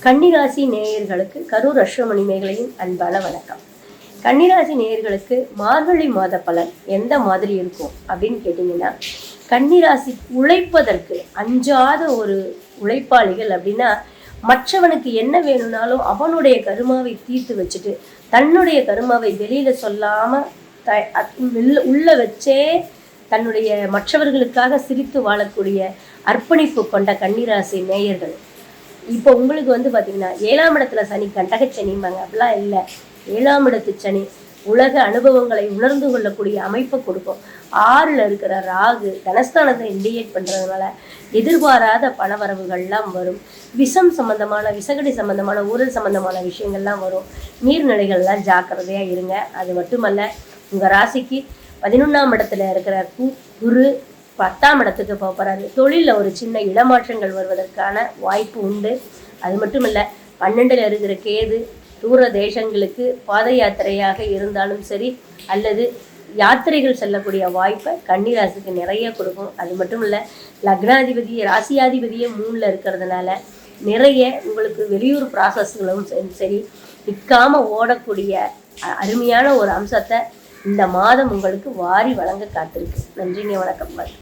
கன்னிராசி நேயர்களுக்கு கரூர் அஸ்வமணி மேகலையின் அன்பான வணக்கம். கன்னிராசி நேயர்களுக்கு மார்கழி மாத பலன் எந்த மாதிரி இருக்கும் அப்படின்னு கேட்டிங்கன்னா, கன்னிராசி உழைப்பதற்கு அஞ்சாத ஒரு உழைப்பாளிகள் அப்படின்னா, மற்றவனுக்கு என்ன வேணும்னாலும் அவனுடைய கருமாவை தீர்த்து வச்சுட்டு தன்னுடைய கருமாவை வெளியில் சொல்லாமல் உள்ள வச்சே தன்னுடைய மற்றவர்களுக்காக சிரித்து வாழக்கூடிய அர்ப்பணிப்பு கொண்ட கன்னிராசி நேயர்கள். இப்போ உங்களுக்கு பார்த்தீங்கன்னா 7ஆம் இடத்துல சனி கண்டகச்சனிம்பாங்க, அப்படிலாம் இல்லை. 7ஆம் இடத்து சனி உலக அனுபவங்களை உணர்ந்து கொள்ளக்கூடிய அமைப்பை கொடுக்கும். 6ல் இருக்கிற ராகு தனஸ்தானத்தை இண்டிகேட் பண்ணுறதுனால எதிர்பாராத பணவரவுகள்லாம் வரும். விசகடி சம்மந்தமான ஊழல் சம்மந்தமான விஷயங்கள்லாம் வரும். நீர்நிலைகள்லாம் ஜாக்கிரதையாக இருங்க. அது மட்டுமல்ல, உங்கள் ராசிக்கு 11ஆம் இடத்துல இருக்கிற குரு 10ஆம் இடத்துக்கு போகிறாரு. தொழிலில் ஒரு சின்ன இடமாற்றங்கள் வருவதற்கான வாய்ப்பு உண்டு. அது மட்டும் இல்லை, 12ல் இருக்கிற கேது தூர தேசங்களுக்கு பாத யாத்திரையாக இருந்தாலும் சரி, அல்லது யாத்திரைகள் செல்லக்கூடிய வாய்ப்பை கன்னிராசிக்கு நிறைய கொடுக்கும். அது மட்டும் இல்லை, லக்னாதிபதி ராசியாதிபதியே 3ல் இருக்கிறதுனால நிறைய உங்களுக்கு வெளியூர் ப்ராசஸ்களும் சரி நிற்காமல் ஓடக்கூடிய அருமையான ஒரு அம்சத்தை இந்த மாதம் உங்களுக்கு வாரி வழங்க காத்திருக்கு. நன்றிங்க, வணக்கம்.